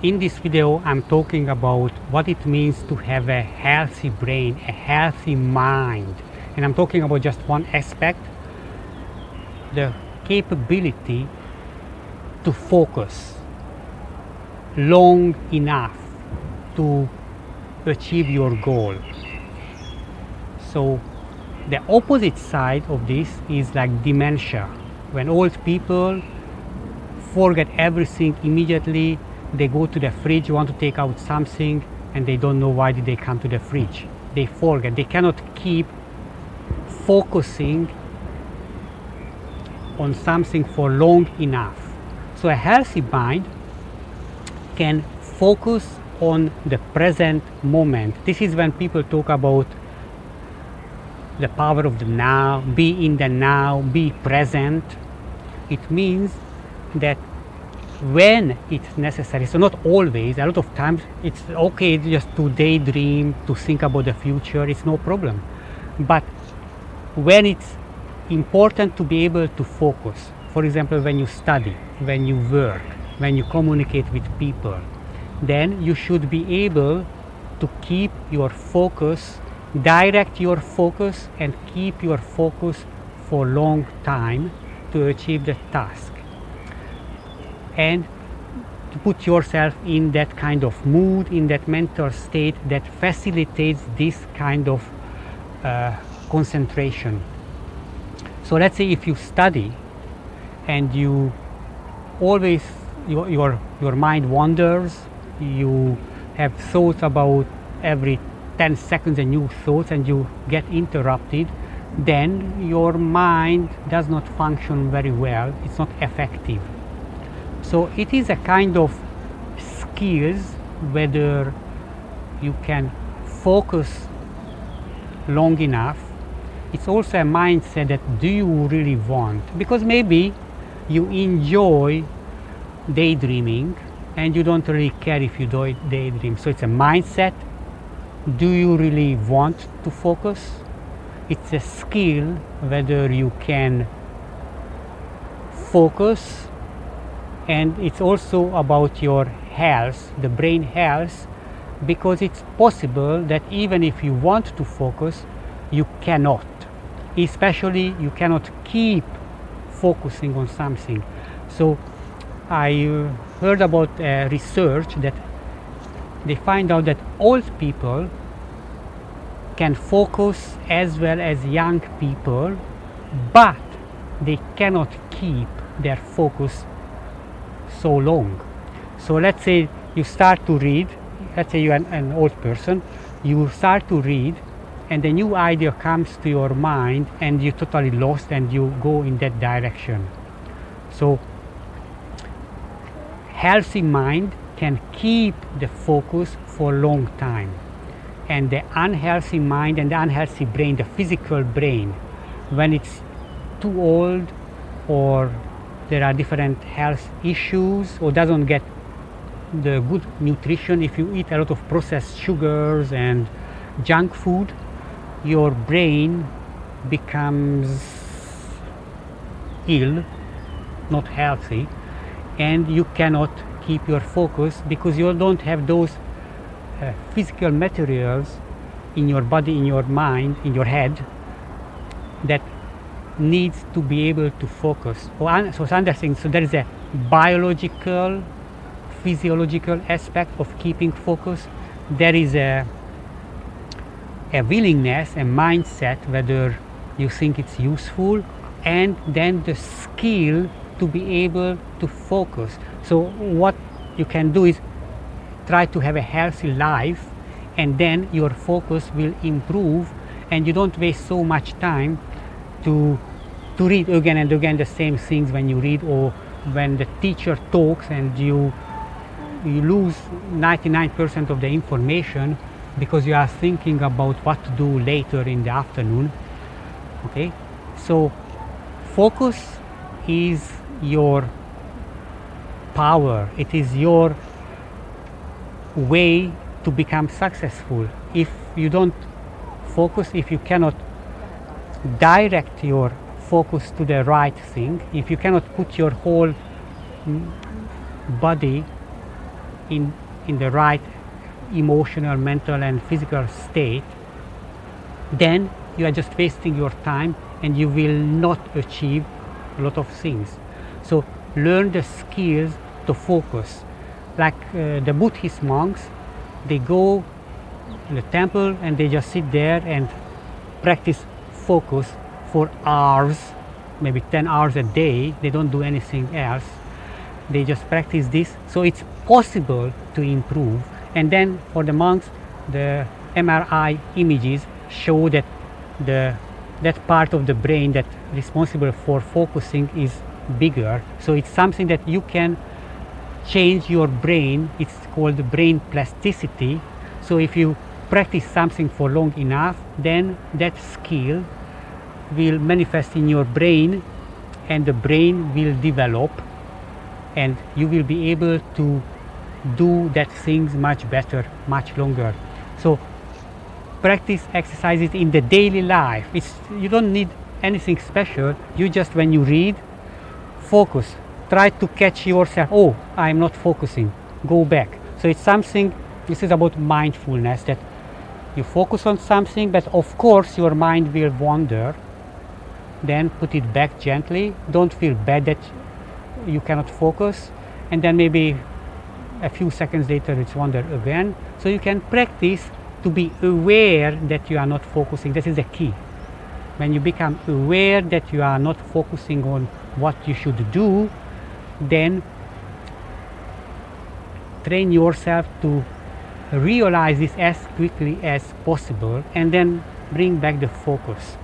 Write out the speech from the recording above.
In this video, I'm talking about what it means to have a healthy brain, a healthy mind. And I'm talking about just one aspect, the capability to focus long enough to achieve your goal. So the opposite side of this is like dementia. When old people forget everything immediately, they go to the fridge, want to take out something, and they don't know why did they come to the fridge. They forget. They cannot keep focusing on something for long enough. So a healthy mind can focus on the present moment. This is when people talk about the power of the now, be in the now, be present. It means that when it's necessary, so not always, a lot of times it's okay just to daydream, to think about the future, it's no problem. But when it's important to be able to focus, for example, when you study, when you work, when you communicate with people, then you should be able to keep your focus, direct your focus and keep your focus for a long time to achieve the task. And to put yourself in that kind of mood, in that mental state that facilitates this kind of concentration. So let's say if you study and you always, your mind wanders, you have thoughts about every 10 seconds and new thoughts and you get interrupted, then your mind does not function very well, it's not effective. So it is a kind of skills whether you can focus long enough. It's also a mindset that do you really want, because maybe you enjoy daydreaming and you don't really care if you do daydream. So it's a mindset. Do you really want to focus? It's a skill whether you can focus. And it's also about your health, the brain health, because it's possible that even if you want to focus, you cannot. Especially you cannot keep focusing on something. So I heard about research that they find out that old people can focus as well as young people, but they cannot keep their focus so long. So let's say you start to read, let's say you're an old person, you start to read and a new idea comes to your mind and you're totally lost and you go in that direction. So healthy mind can keep the focus for a long time, and the unhealthy mind and the unhealthy brain, the physical brain, when it's too old or there are different health issues or doesn't get the good nutrition, if you eat a lot of processed sugars and junk food, your brain becomes ill, not healthy, and you cannot keep your focus because you don't have those physical materials in your body, in your mind, in your head that needs to be able to focus. So understanding, so there is a biological, physiological aspect of keeping focus. There is a willingness, a mindset, whether you think it's useful, and then the skill to be able to focus. So what you can do is try to have a healthy life, and then your focus will improve and you don't waste so much time to read again and again the same things when you read, or when the teacher talks and you lose 99% of the information because you are thinking about what to do later in the afternoon. Okay, so focus is your power, it is your way to become successful. If you don't focus, if you cannot direct your focus to the right thing, if you cannot put your whole body in the right emotional, mental and physical state, then you are just wasting your time and you will not achieve a lot of things. So learn the skills to focus. Like the Buddhist monks, they go in the temple and they just sit there and practice focus for hours, maybe 10 hours a day. They don't do anything else. They just practice this. So it's possible to improve. And then for the monks, the MRI images show that that part of the brain that responsible for focusing is bigger. So it's something that you can change your brain. It's called brain plasticity. So if you practice something for long enough, then that skill will manifest in your brain and the brain will develop and you will be able to do that things much better, much longer. So practice exercises in the daily life. You don't need anything special. You just, when you read, focus. Try to catch yourself. Oh, I'm not focusing. Go back. So it's something, this is about mindfulness, that you focus on something, but of course your mind will wander. Then put it back gently. Don't feel bad that you cannot focus. And then maybe a few seconds later it's wander again. So you can practice to be aware that you are not focusing. This is the key. When you become aware that you are not focusing on what you should do, then train yourself to realize this as quickly as possible and then bring back the focus.